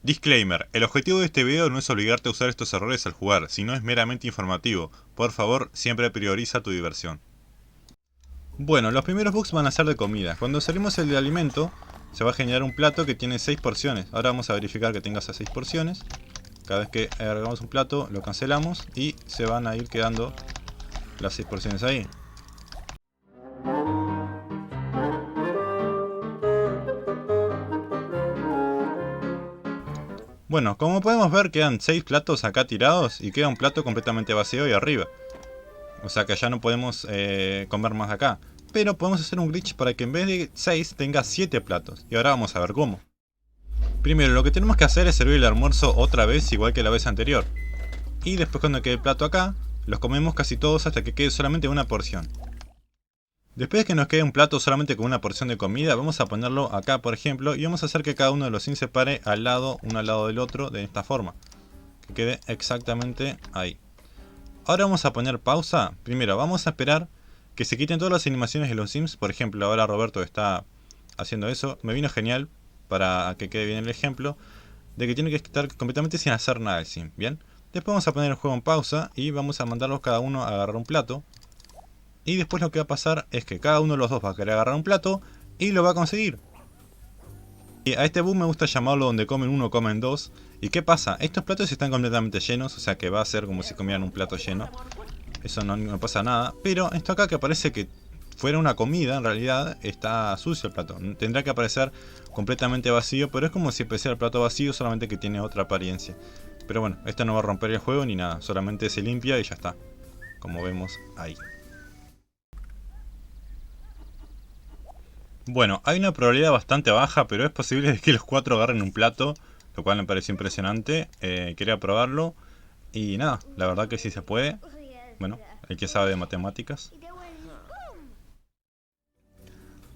Disclaimer, el objetivo de este video no es obligarte a usar estos errores al jugar, sino es meramente informativo. Por favor, siempre prioriza tu diversión. Bueno, los primeros bugs van a ser de comida. Cuando salimos el de alimento, se va a generar un plato que tiene 6 porciones. Ahora vamos a verificar que tenga esas 6 porciones. Cada vez que agregamos un plato, lo cancelamos y se van a ir quedando las 6 porciones ahí. Bueno, como podemos ver quedan 6 platos acá tirados y queda un plato completamente vacío ahí arriba. O sea que ya no podemos comer más acá. Pero podemos hacer un glitch para que en vez de 6 tenga 7 platos. Y ahora vamos a ver cómo. Primero lo que tenemos que hacer es servir el almuerzo otra vez igual que la vez anterior. Y después cuando quede el plato acá, los comemos casi todos hasta que quede solamente una porción. Después de que nos quede un plato solamente con una porción de comida, vamos a ponerlo acá por ejemplo y vamos a hacer que cada uno de los sims se pare al lado, uno al lado del otro de esta forma. Que quede exactamente ahí. Ahora vamos a poner pausa. Primero vamos a esperar que se quiten todas las animaciones de los sims. Por ejemplo, ahora Roberto está haciendo eso. Me vino genial para que quede bien el ejemplo de que tiene que estar completamente sin hacer nada el sim. Bien. Después vamos a poner el juego en pausa y vamos a mandarlos cada uno a agarrar un plato. Y después lo que va a pasar es que cada uno de los dos va a querer agarrar un plato y lo va a conseguir. Y a este bug me gusta llamarlo donde comen uno, comen dos. ¿Y qué pasa? Estos platos están completamente llenos, o sea que va a ser como si comieran un plato lleno. Eso no pasa nada. Pero esto acá que parece que fuera una comida, en realidad está sucio el plato. Tendrá que aparecer completamente vacío, pero es como si empezara el plato vacío, solamente que tiene otra apariencia. Pero bueno, esto no va a romper el juego ni nada, solamente se limpia y ya está. Como vemos ahí. Bueno, hay una probabilidad bastante baja, pero es posible que los 4 agarren un plato, lo cual me parece impresionante. Quería probarlo y nada, la verdad que sí se puede. Bueno, el que sabe de matemáticas.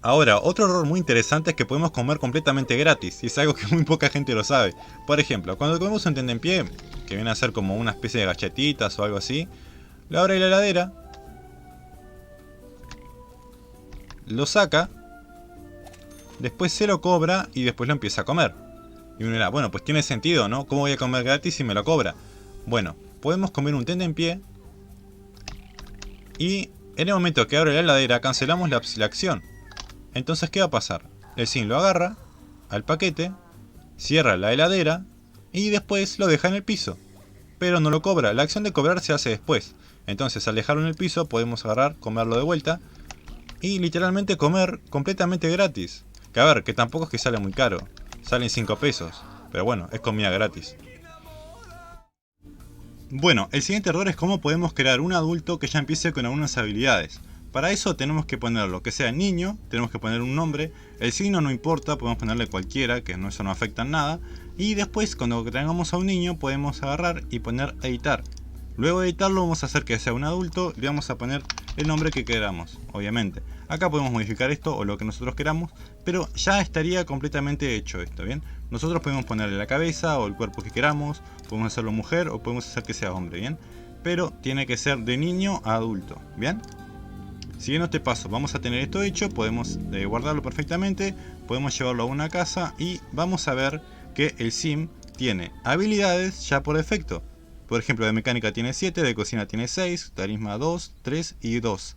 Ahora, otro error muy interesante es que podemos comer completamente gratis, y es algo que muy poca gente lo sabe. Por ejemplo, cuando comemos un tentempié, que viene a ser como una especie de galletitas o algo así, lo abre la heladera, lo saca, después se lo cobra y después lo empieza a comer. Y uno dirá, bueno, pues tiene sentido, ¿no? ¿Cómo voy a comer gratis si me lo cobra? Bueno, podemos comer un tentempié y en el momento que abre la heladera cancelamos la acción. Entonces, ¿qué va a pasar? El sim lo agarra al paquete, cierra la heladera y después lo deja en el piso. Pero no lo cobra, la acción de cobrar se hace después. Entonces, al dejarlo en el piso podemos agarrar, comerlo de vuelta y literalmente comer completamente gratis. Que a ver, que tampoco es que sale muy caro. Salen 5 pesos. Pero bueno, es comida gratis. Bueno, el siguiente error es cómo podemos crear un adulto que ya empiece con algunas habilidades. Para eso tenemos que ponerlo que sea niño, tenemos que poner un nombre, el signo no importa, podemos ponerle cualquiera, que eso no afecta en nada. Y después cuando tengamos a un niño podemos agarrar y poner editar. Luego de editarlo vamos a hacer que sea un adulto y le vamos a poner el nombre que queramos, obviamente. Acá podemos modificar esto o lo que nosotros queramos, pero ya estaría completamente hecho esto, ¿bien? Nosotros podemos ponerle la cabeza o el cuerpo que queramos, podemos hacerlo mujer o podemos hacer que sea hombre, ¿bien? Pero tiene que ser de niño a adulto, ¿bien? Siguiendo este paso vamos a tener esto hecho, podemos guardarlo perfectamente, podemos llevarlo a una casa y vamos a ver que el sim tiene habilidades ya por defecto. Por ejemplo, de mecánica tiene 7, de cocina tiene 6, tarisma 2, 3 y 2.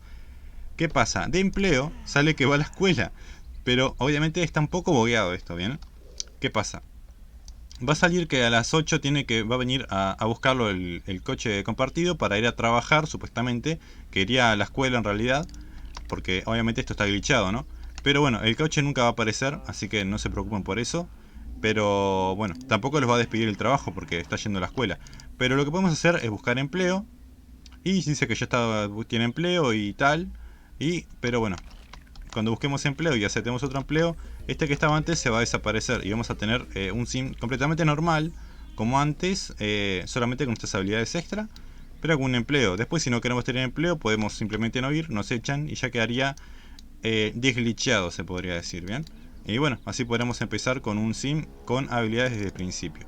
¿Qué pasa? De empleo sale que va a la escuela, pero obviamente está un poco bogueado esto, ¿bien? ¿Qué pasa? Va a salir que a las 8 va a venir a buscarlo el coche compartido para ir a trabajar, supuestamente, que iría a la escuela en realidad, porque obviamente esto está glitchado, ¿no? Pero bueno, el coche nunca va a aparecer, así que no se preocupen por eso. Pero bueno, tampoco les va a despedir el trabajo porque está yendo a la escuela. Pero lo que podemos hacer es buscar empleo. Y dice que ya tiene empleo y tal. Pero bueno, cuando busquemos empleo y aceptemos otro empleo, este que estaba antes se va a desaparecer. Y vamos a tener un sim completamente normal, como antes, solamente con estas habilidades extra. Pero con un empleo. Después si no queremos tener empleo podemos simplemente no ir, nos echan y ya quedaría desglitchado, se podría decir, ¿bien? Y bueno, así podremos empezar con un sim con habilidades desde el principio.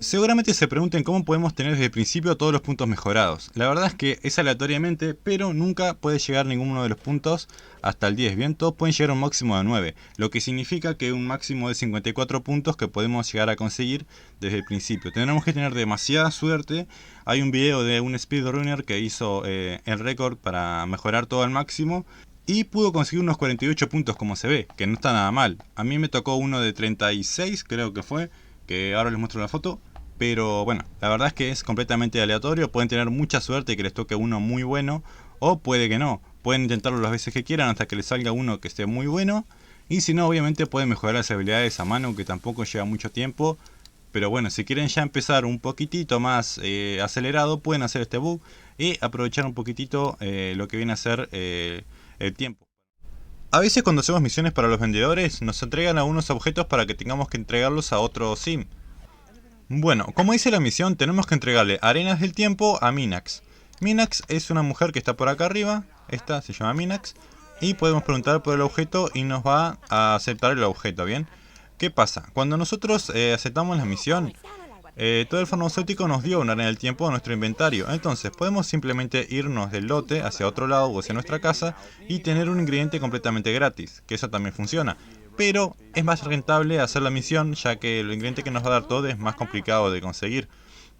Seguramente se pregunten cómo podemos tener desde el principio todos los puntos mejorados. La verdad es que es aleatoriamente, pero nunca puede llegar ninguno de los puntos hasta el 10. Bien, todos pueden llegar a un máximo de 9, lo que significa que un máximo de 54 puntos que podemos llegar a conseguir desde el principio. Tendremos que tener demasiada suerte. Hay un video de un speedrunner que hizo el récord para mejorar todo al máximo y pudo conseguir unos 48 puntos, como se ve, que no está nada mal. A mí me tocó uno de 36, creo que fue, que ahora les muestro la foto. Pero bueno, la verdad es que es completamente aleatorio. Pueden tener mucha suerte y que les toque uno muy bueno, o puede que no. Pueden intentarlo las veces que quieran hasta que les salga uno que esté muy bueno. Y si no, obviamente pueden mejorar las habilidades a mano, que tampoco lleva mucho tiempo. Pero bueno, si quieren ya empezar un poquitito más acelerado, pueden hacer este bug y aprovechar un poquitito lo que viene a ser el tiempo. A veces cuando hacemos misiones para los vendedores, nos entregan algunos objetos para que tengamos que entregarlos a otro sim. Bueno, como dice la misión, tenemos que entregarle arenas del tiempo a Minax. Minax es una mujer que está por acá arriba, esta se llama Minax, y podemos preguntar por el objeto y nos va a aceptar el objeto, ¿bien? ¿Qué pasa? Cuando nosotros aceptamos la misión, todo el farmacéutico nos dio una arena del tiempo a nuestro inventario. Entonces podemos simplemente irnos del lote hacia otro lado o hacia nuestra casa y tener un ingrediente completamente gratis, que eso también funciona. Pero es más rentable hacer la misión, ya que el ingrediente que nos va a dar todo es más complicado de conseguir.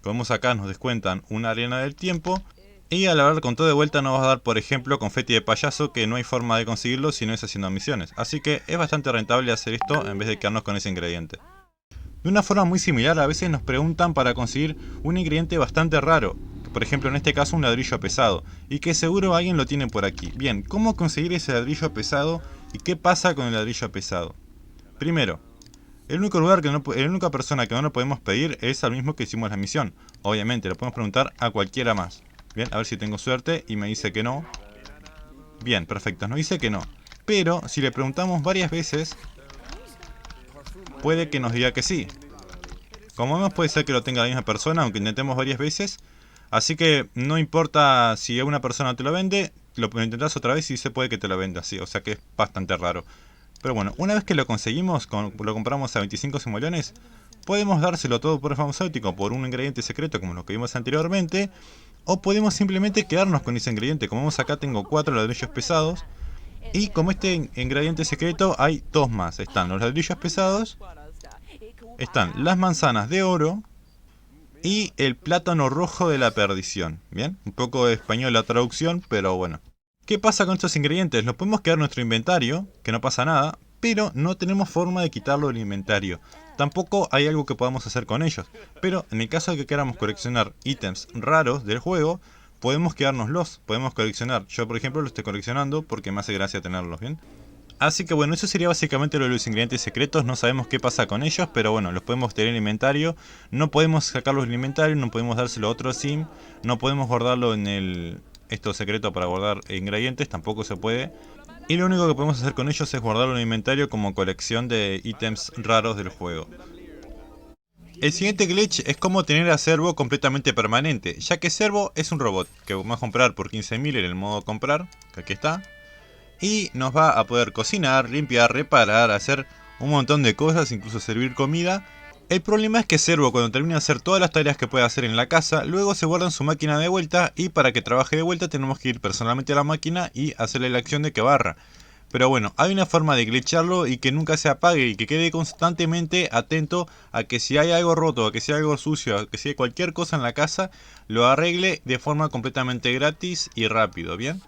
Como vemos acá, nos descuentan una arena del tiempo y al hablar con todo de vuelta nos va a dar, por ejemplo, confeti de payaso, que no hay forma de conseguirlo si no es haciendo misiones. Así que es bastante rentable hacer esto en vez de quedarnos con ese ingrediente. De una forma muy similar, a veces nos preguntan para conseguir un ingrediente bastante raro, por ejemplo en este caso un ladrillo pesado, y que seguro alguien lo tiene por aquí. Bien, ¿cómo conseguir ese ladrillo pesado y qué pasa con el ladrillo pesado? Primero, la única persona que no lo podemos pedir es al mismo que hicimos la misión. Obviamente, lo podemos preguntar a cualquiera más. Bien, a ver si tengo suerte y me dice que no. Bien, perfecto, nos dice que no. Pero si le preguntamos varias veces, puede que nos diga que sí. Como vemos, puede ser que lo tenga la misma persona, aunque intentemos varias veces. Así que no importa si una persona te lo vende, lo intentas otra vez y se puede que te lo venda así. O sea que es bastante raro. Pero bueno, una vez que lo conseguimos, lo compramos a 25 simoleones, podemos dárselo todo por el farmacéutico por un ingrediente secreto como lo que vimos anteriormente. O podemos simplemente quedarnos con ese ingrediente. Como vemos acá tengo 4 ladrillos pesados. Y como este ingrediente secreto hay 2 más. Están los ladrillos pesados, están las manzanas de oro y el plátano rojo de la perdición. Bien, un poco de español la traducción, pero bueno. ¿Qué pasa con estos ingredientes? Los podemos quedar en nuestro inventario, que no pasa nada, pero no tenemos forma de quitarlo del inventario. Tampoco hay algo que podamos hacer con ellos. Pero en el caso de que queramos coleccionar ítems raros del juego, podemos quedárnoslos, podemos coleccionar. Yo por ejemplo lo estoy coleccionando porque me hace gracia tenerlos, ¿bien? Así que bueno, eso sería básicamente lo de los ingredientes secretos. No sabemos qué pasa con ellos, pero bueno, los podemos tener en el inventario. No podemos sacarlos del inventario, no podemos dárselo a otro sim. No podemos guardarlo en el... esto secreto para guardar ingredientes, tampoco se puede. Y lo único que podemos hacer con ellos es guardarlo en el inventario como colección de ítems raros del juego. El siguiente glitch es cómo tener a Servo completamente permanente, ya que Servo es un robot que vamos a comprar por 15.000 en el modo comprar, que aquí está. Y nos va a poder cocinar, limpiar, reparar, hacer un montón de cosas, incluso servir comida. El problema es que Servo, cuando termina de hacer todas las tareas que puede hacer en la casa, luego se guarda en su máquina de vuelta y para que trabaje de vuelta tenemos que ir personalmente a la máquina y hacerle la acción de que barra. Pero bueno, hay una forma de glitcharlo y que nunca se apague y que quede constantemente atento a que si hay algo roto, a que si hay algo sucio, a que si hay cualquier cosa en la casa, lo arregle de forma completamente gratis y rápido, ¿bien?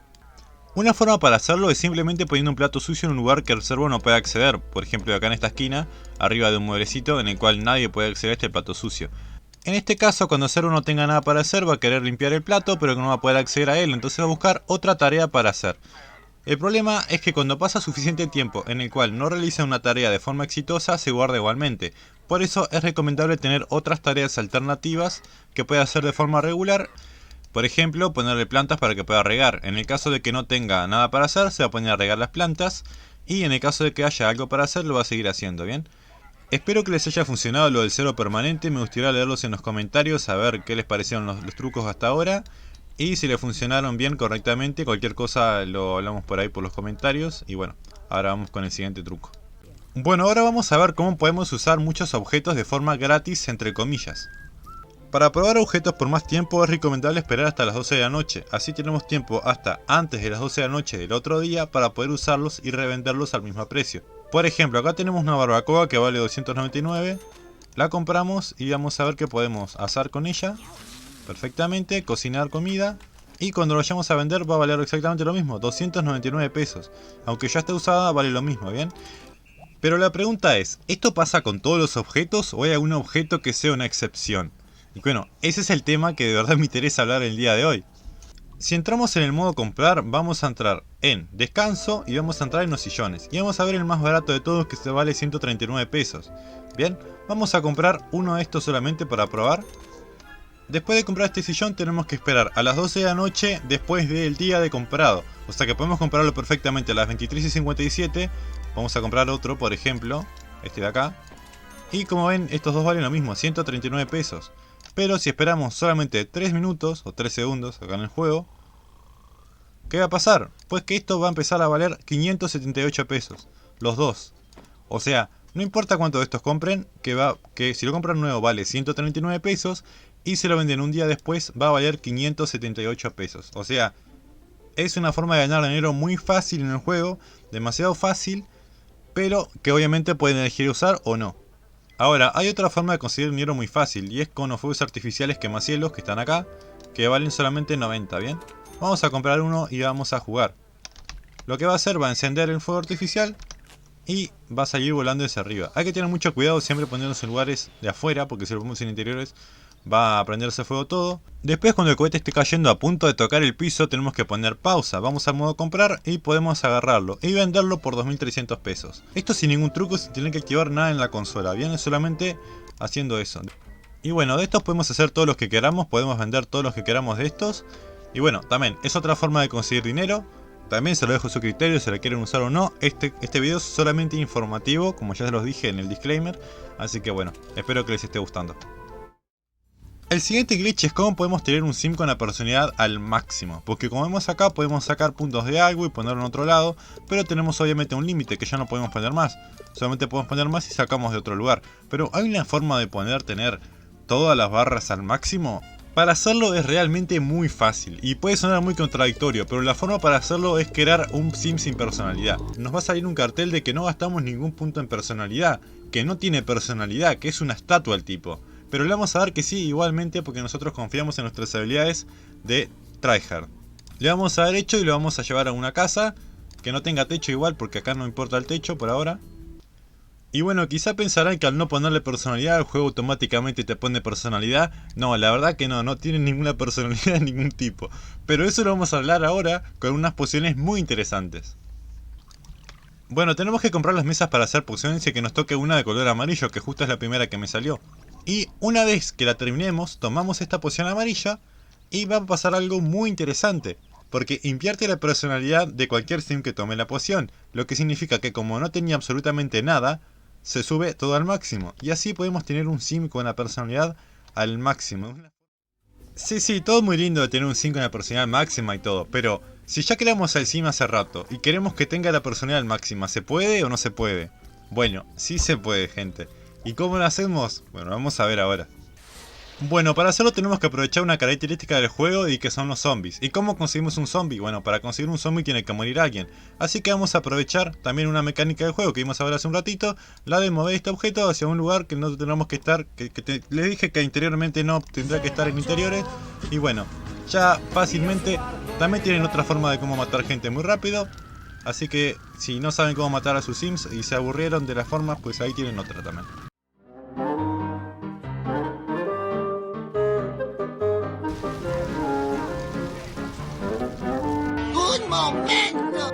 Una forma para hacerlo es simplemente poniendo un plato sucio en un lugar que el servo no pueda acceder. Por ejemplo, acá en esta esquina, arriba de un mueblecito en el cual nadie puede acceder a este plato sucio. En este caso, cuando el servo no tenga nada para hacer, va a querer limpiar el plato, pero que no va a poder acceder a él, entonces va a buscar otra tarea para hacer. El problema es que cuando pasa suficiente tiempo en el cual no realiza una tarea de forma exitosa, se guarda igualmente. Por eso es recomendable tener otras tareas alternativas que pueda hacer de forma regular. Por ejemplo, ponerle plantas para que pueda regar. En el caso de que no tenga nada para hacer, se va a poner a regar las plantas. Y en el caso de que haya algo para hacer, lo va a seguir haciendo, ¿bien? Espero que les haya funcionado lo del cero permanente. Me gustaría leerlos en los comentarios, a ver qué les parecieron los trucos hasta ahora. Y si les funcionaron bien, correctamente, cualquier cosa lo hablamos por ahí por los comentarios. Y bueno, ahora vamos con el siguiente truco. Bueno, ahora vamos a ver cómo podemos usar muchos objetos de forma gratis, entre comillas. Para probar objetos por más tiempo es recomendable esperar hasta las 12 de la noche, así tenemos tiempo hasta antes de las 12 de la noche del otro día para poder usarlos y revenderlos al mismo precio. Por ejemplo, acá tenemos una barbacoa que vale 299, la compramos y vamos a ver qué podemos asar con ella perfectamente, cocinar comida, y cuando lo vayamos a vender va a valer exactamente lo mismo, 299 pesos, aunque ya esté usada vale lo mismo, ¿bien? Pero la pregunta es, ¿esto pasa con todos los objetos o hay algún objeto que sea una excepción? Y bueno, ese es el tema que de verdad me interesa hablar el día de hoy. Si entramos en el modo comprar, vamos a entrar en descanso y vamos a entrar en los sillones. Y vamos a ver el más barato de todos, que se vale 139 pesos. Bien, vamos a comprar uno de estos solamente para probar. Después de comprar este sillón tenemos que esperar a las 12 de la noche después del día de comprado. O sea que podemos comprarlo perfectamente a las 23:57. Vamos a comprar otro, por ejemplo, este de acá. Y como ven, estos dos valen lo mismo, 139 pesos. Pero si esperamos solamente 3 minutos o 3 segundos acá en el juego, ¿qué va a pasar? Pues que esto va a empezar a valer 578 pesos, los dos. O sea, no importa cuánto de estos compren, que si lo compran nuevo vale 139 pesos y si lo venden un día después va a valer 578 pesos. O sea, es una forma de ganar dinero muy fácil en el juego, demasiado fácil, pero que obviamente pueden elegir usar o no. Ahora, hay otra forma de conseguir dinero muy fácil, y es con los fuegos artificiales quemacielos que están acá, que valen solamente 90, ¿bien? Vamos a comprar uno y vamos a jugar. Lo que va a hacer, va a encender el fuego artificial y va a salir volando hacia arriba. Hay que tener mucho cuidado siempre poniéndose en lugares de afuera, porque si lo ponemos en interiores va a prenderse fuego todo. Después, cuando el cohete esté cayendo a punto de tocar el piso, tenemos que poner pausa. Vamos al modo comprar y podemos agarrarlo y venderlo por 2.300 pesos. Esto sin ningún truco, sin tener que activar nada en la consola. Viene solamente haciendo eso. Y bueno, de estos podemos hacer todos los que queramos. Podemos vender todos los que queramos de estos. Y bueno, también es otra forma de conseguir dinero. También se lo dejo a su criterio si la quieren usar o no. Este video es solamente informativo, como ya se los dije en el disclaimer. Así que bueno, espero que les esté gustando. El siguiente glitch es cómo podemos tener un sim con la personalidad al máximo, porque como vemos acá podemos sacar puntos de algo y ponerlo en otro lado, pero tenemos obviamente un límite que ya no podemos poner más, solamente podemos poner más si sacamos de otro lugar, pero hay una forma de tener todas las barras al máximo. Para hacerlo es realmente muy fácil y puede sonar muy contradictorio, pero la forma para hacerlo es crear un sim sin personalidad. Nos va a salir un cartel de que no gastamos ningún punto en personalidad, que no tiene personalidad, que es una estatua el tipo. Pero le vamos a dar que sí igualmente porque nosotros confiamos en nuestras habilidades de tryhard. Le vamos a dar hecho y lo vamos a llevar a una casa que no tenga techo igual, porque acá no importa el techo por ahora. Y bueno, quizá pensarán que al no ponerle personalidad el juego automáticamente te pone personalidad. No, la verdad que no tiene ninguna personalidad de ningún tipo. Pero eso lo vamos a hablar ahora con unas pociones muy interesantes. Bueno, tenemos que comprar las mesas para hacer pociones y que nos toque una de color amarillo, que justo es la primera que me salió. Y una vez que la terminemos, tomamos esta poción amarilla y va a pasar algo muy interesante. Porque invierte la personalidad de cualquier sim que tome la poción. Lo que significa que como no tenía absolutamente nada, se sube todo al máximo. Y así podemos tener un sim con la personalidad al máximo. Sí, todo muy lindo de tener un sim con la personalidad máxima y todo. Pero si ya creamos al sim hace rato y queremos que tenga la personalidad máxima, ¿se puede o no se puede? Bueno, sí se puede, gente. ¿Y cómo lo hacemos? Bueno, vamos a ver ahora. Bueno, para hacerlo tenemos que aprovechar una característica del juego y que son los zombies. ¿Y cómo conseguimos un zombie? Bueno, para conseguir un zombie tiene que morir alguien. Así que vamos a aprovechar también una mecánica del juego que vimos a ver hace un ratito, la de mover este objeto hacia un lugar que no tenemos que estar, les dije que interiormente no tendrá que estar en interiores. Y bueno, ya fácilmente también tienen otra forma de cómo matar gente muy rápido. Así que si no saben cómo matar a sus sims y se aburrieron de las formas, pues ahí tienen otra también. ¡Un momento!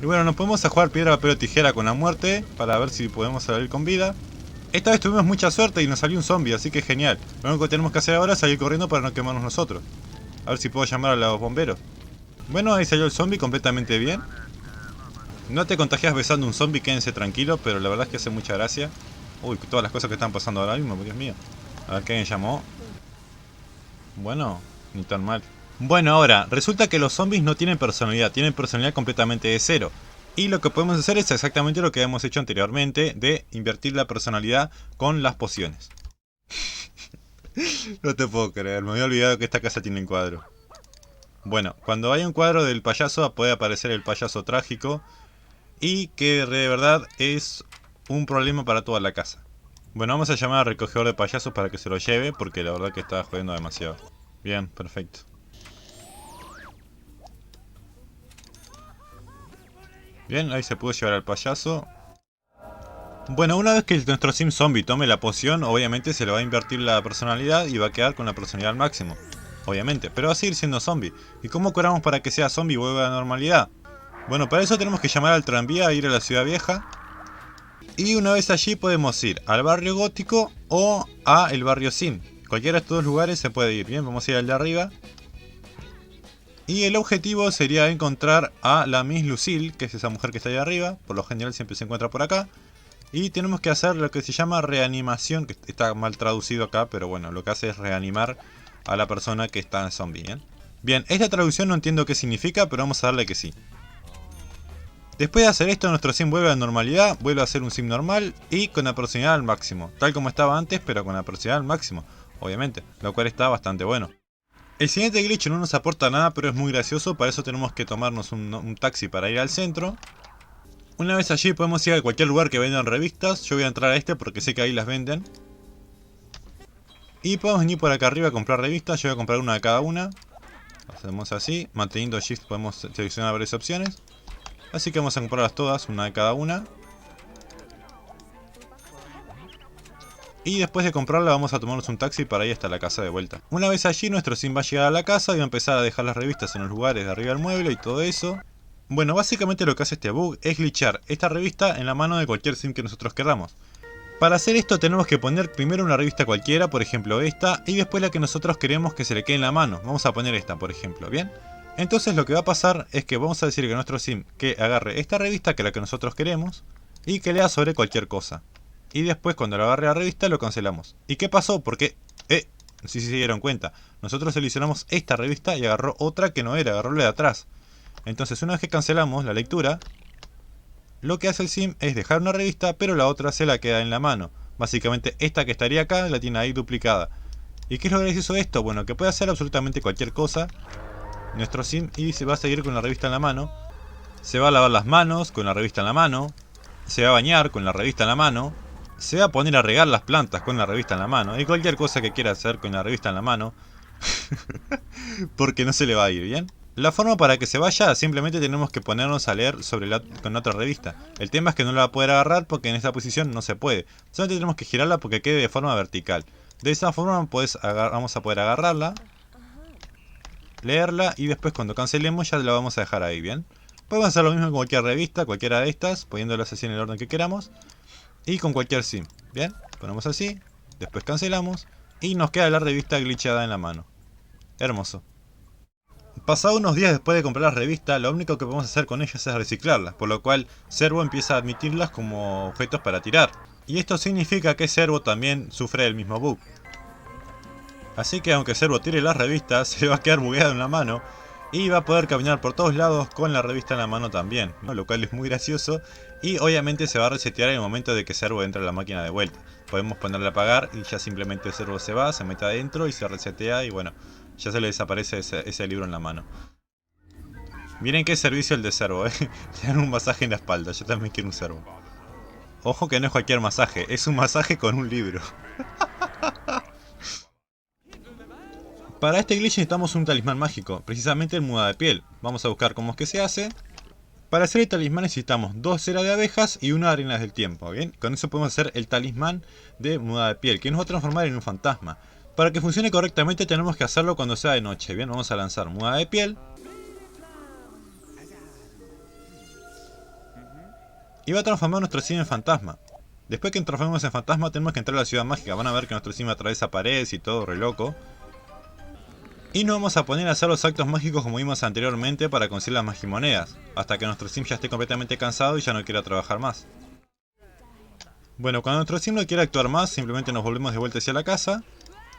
Y bueno, nos podemos a jugar piedra, papel o tijera con la muerte para ver si podemos salir con vida. Esta vez tuvimos mucha suerte y nos salió un zombie, así que genial. Lo único que tenemos que hacer ahora es salir corriendo para no quemarnos nosotros. A ver si puedo llamar a los bomberos. Bueno, ahí salió el zombie completamente bien. No te contagias besando un zombie, quédense tranquilo, pero la verdad es que hace mucha gracia. Uy, todas las cosas que están pasando ahora mismo, Dios mío. A ver, ¿qué me llamó? Bueno, ni tan mal. Bueno, ahora, resulta que los zombies no tienen personalidad completamente de cero. Y lo que podemos hacer es exactamente lo que hemos hecho anteriormente, de invertir la personalidad con las pociones. No te puedo creer, me había olvidado que esta casa tiene un cuadro. Bueno, cuando hay un cuadro del payaso puede aparecer el payaso trágico y que de verdad es un problema para toda la casa. Bueno, vamos a llamar al recogedor de payasos para que se lo lleve porque la verdad que está jodiendo demasiado. Bien, perfecto. Bien, ahí se pudo llevar al payaso. Bueno, una vez que nuestro sim zombie tome la poción, obviamente se le va a invertir la personalidad y va a quedar con la personalidad al máximo. Obviamente, pero va a seguir siendo zombie. ¿Y cómo curamos para que sea zombie y vuelva a la normalidad? Bueno, para eso tenemos que llamar al tranvía a ir a la ciudad vieja. Y una vez allí podemos ir al barrio gótico o a el barrio sim. Cualquiera de estos dos lugares se puede ir. Bien, vamos a ir al de arriba. Y el objetivo sería encontrar a la Miss Lucille, que es esa mujer que está ahí arriba. Por lo general siempre se encuentra por acá. Y tenemos que hacer lo que se llama reanimación, que está mal traducido acá, pero bueno, lo que hace es reanimar a la persona que está en zombie. Bien, esta traducción no entiendo qué significa, pero vamos a darle que sí. Después de hacer esto, nuestro sim vuelve a la normalidad, vuelve a ser un sim normal y con la personalidad al máximo. Tal como estaba antes, pero con la personalidad al máximo, obviamente, lo cual está bastante bueno. El siguiente glitch no nos aporta nada, pero es muy gracioso, para eso tenemos que tomarnos un taxi para ir al centro. Una vez allí podemos ir a cualquier lugar que vendan revistas, yo voy a entrar a este porque sé que ahí las venden. Y podemos venir por acá arriba a comprar revistas, yo voy a comprar una de cada una. Hacemos así, manteniendo Shift podemos seleccionar varias opciones. Así que vamos a comprarlas todas, una de cada una. Y después de comprarla vamos a tomarnos un taxi para ir hasta la casa de vuelta. Una vez allí nuestro sim va a llegar a la casa y va a empezar a dejar las revistas en los lugares de arriba del mueble y todo eso. Bueno, básicamente lo que hace este bug es glitchar esta revista en la mano de cualquier sim que nosotros queramos. Para hacer esto tenemos que poner primero una revista cualquiera, por ejemplo esta, y después la que nosotros queremos que se le quede en la mano. Vamos a poner esta, por ejemplo, ¿bien? Entonces lo que va a pasar es que vamos a decir que nuestro sim que agarre esta revista, que es la que nosotros queremos, y que lea sobre cualquier cosa. Y después cuando lo agarre la revista lo cancelamos. ¿Y qué pasó? Porque, si se dieron cuenta, nosotros seleccionamos esta revista y agarró otra que no era, agarró la de atrás. Entonces una vez que cancelamos la lectura, lo que hace el sim es dejar una revista, pero la otra se la queda en la mano. Básicamente esta que estaría acá la tiene ahí duplicada. ¿Y qué es lo gracioso de esto? Bueno, que puede hacer absolutamente cualquier cosa nuestro sim y se va a seguir con la revista en la mano. Se va a lavar las manos con la revista en la mano. Se va a bañar con la revista en la mano. Se va a poner a regar las plantas con la revista en la mano. Y cualquier cosa que quiera hacer con la revista en la mano. Porque no se le va a ir, ¿bien? La forma para que se vaya, simplemente tenemos que ponernos a leer con otra revista. El tema es que no la va a poder agarrar porque en esta posición no se puede. Solamente tenemos que girarla porque quede de forma vertical. De esa forma vamos a poder agarrarla, leerla y después cuando cancelemos ya la vamos a dejar ahí, ¿bien? Podemos hacer lo mismo con cualquier revista, cualquiera de estas, poniéndolas así en el orden que queramos. Y con cualquier sim, ¿bien? Ponemos así, después cancelamos y nos queda la revista glitchada en la mano. Hermoso. Pasado unos días después de comprar las revistas, lo único que podemos hacer con ellas es reciclarlas, por lo cual Servo empieza a admitirlas como objetos para tirar. Y esto significa que Servo también sufre el mismo bug. Así que aunque Servo tire las revistas, se va a quedar bugueado en la mano y va a poder caminar por todos lados con la revista en la mano también, ¿no? Lo cual es muy gracioso y obviamente se va a resetear en el momento de que Servo entre a la máquina de vuelta. Podemos ponerle a apagar y ya simplemente el Servo se va, se mete adentro y se resetea y bueno, ya se le desaparece ese libro en la mano. Miren qué servicio el de Servo, Le dan un masaje en la espalda, yo también quiero un Servo. Ojo que no es cualquier masaje, es un masaje con un libro. Para este glitch necesitamos un talismán mágico, precisamente el muda de piel. Vamos a buscar cómo es que se hace. Para hacer el talismán necesitamos 2 ceras de abejas y 1 arenas del tiempo, ¿bien? Con eso podemos hacer el talismán de muda de piel, que nos va a transformar en un fantasma. Para que funcione correctamente tenemos que hacerlo cuando sea de noche, ¿bien? Vamos a lanzar muda de piel. Y va a transformar nuestro sim en fantasma. Después que transformemos en fantasma tenemos que entrar a la ciudad mágica. Van a ver que nuestro sim atraviesa paredes y todo re loco. Y nos vamos a poner a hacer los actos mágicos como vimos anteriormente para conseguir las magimonedas, hasta que nuestro sim ya esté completamente cansado y ya no quiera trabajar más. Bueno, cuando nuestro sim no quiera actuar más, simplemente nos volvemos de vuelta hacia la casa,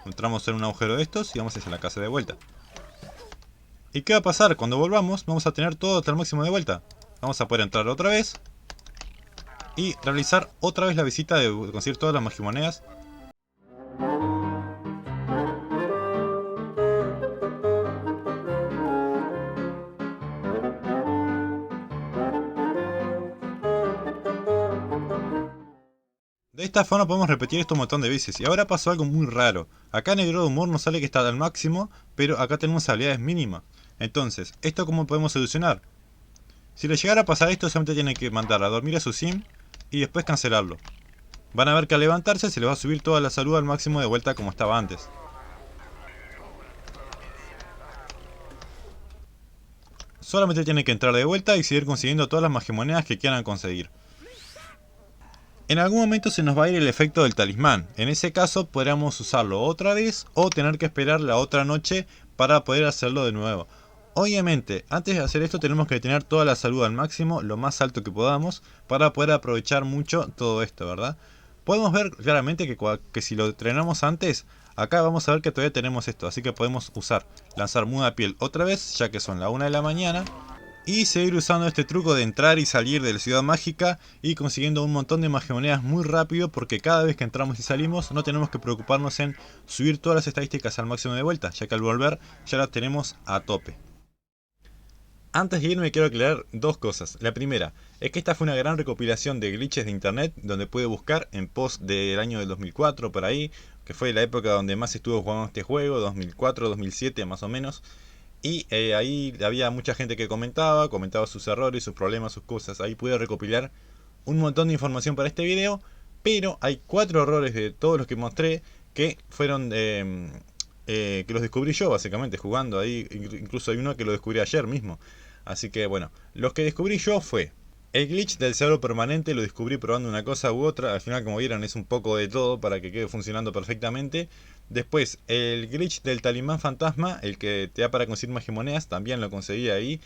entramos en un agujero de estos y vamos hacia la casa de vuelta. ¿Y qué va a pasar? Cuando volvamos vamos a tener todo hasta el máximo de vuelta. Vamos a poder entrar otra vez y realizar otra vez la visita de conseguir todas las magimonedas. De esta forma podemos repetir esto un montón de veces. Y ahora pasó algo muy raro. Acá en el grado de humor nos sale que está al máximo, pero acá tenemos habilidades mínimas. Entonces, ¿esto cómo podemos solucionar? Si le llegara a pasar esto, solamente tienen que mandar a dormir a su sim y después cancelarlo. Van a ver que al levantarse se les va a subir toda la salud al máximo de vuelta como estaba antes. Solamente tienen que entrar de vuelta y seguir consiguiendo todas las magimonedas que quieran conseguir. En algún momento se nos va a ir el efecto del talismán. En ese caso podríamos usarlo otra vez o tener que esperar la otra noche para poder hacerlo de nuevo. Obviamente, antes de hacer esto tenemos que tener toda la salud al máximo, lo más alto que podamos, para poder aprovechar mucho todo esto, ¿verdad? Podemos ver claramente que si lo entrenamos antes, acá vamos a ver que todavía tenemos esto, así que podemos lanzar muda piel otra vez, ya que son la 1 de la mañana. Y seguir usando este truco de entrar y salir de la ciudad mágica y consiguiendo un montón de magimonedas muy rápido, porque cada vez que entramos y salimos no tenemos que preocuparnos en subir todas las estadísticas al máximo de vuelta, ya que al volver ya las tenemos a tope. Antes de irme quiero aclarar dos cosas. La primera es que esta fue una gran recopilación de glitches de internet donde pude buscar en post del año del 2004 por ahí, que fue la época donde más estuve jugando este juego, 2004, 2007 más o menos. Y ahí había mucha gente que comentaba sus errores, sus problemas, sus cosas. Ahí pude recopilar un montón de información para este video. Pero hay 4 errores de todos los que mostré que fueron que los descubrí yo básicamente jugando ahí. Incluso hay uno que lo descubrí ayer mismo. Así que bueno, los que descubrí yo fue el glitch del cerebro permanente. Lo descubrí probando una cosa u otra. Al final, como vieron, es un poco de todo para que quede funcionando perfectamente. Después, el glitch del talismán fantasma, el que te da para conseguir magimonedas, también lo conseguí ahí.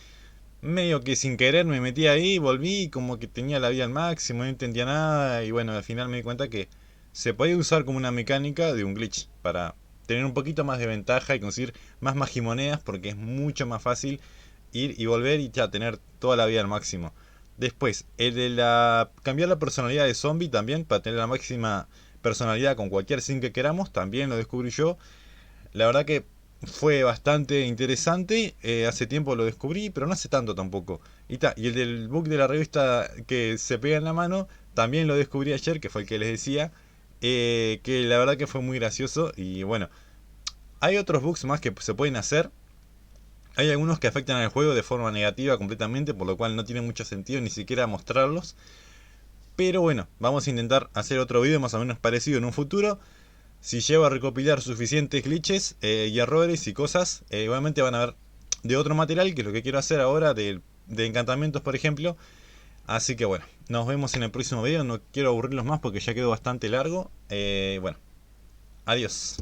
Medio que sin querer me metí ahí, volví, como que tenía la vida al máximo, no entendía nada. Y bueno, al final me di cuenta que se podía usar como una mecánica de un glitch para tener un poquito más de ventaja y conseguir más magimonedas, porque es mucho más fácil ir y volver y ya tener toda la vida al máximo. Después, el de cambiar la personalidad de zombie también, para tener la máxima personalidad con cualquier sim que queramos, también lo descubrí yo. La verdad que fue bastante interesante, hace tiempo lo descubrí, pero no hace tanto tampoco. Y el del bug de la revista que se pega en la mano, también lo descubrí ayer, que fue el que les decía, que la verdad que fue muy gracioso. Y bueno, hay otros bugs más que se pueden hacer. Hay algunos que afectan al juego de forma negativa completamente, por lo cual no tiene mucho sentido ni siquiera mostrarlos. Pero bueno, vamos a intentar hacer otro video más o menos parecido en un futuro. Si llego a recopilar suficientes glitches y errores y cosas, obviamente van a ver de otro material, que es lo que quiero hacer ahora, de encantamientos por ejemplo. Así que bueno, nos vemos en el próximo video. No quiero aburrirlos más porque ya quedó bastante largo. Bueno, adiós.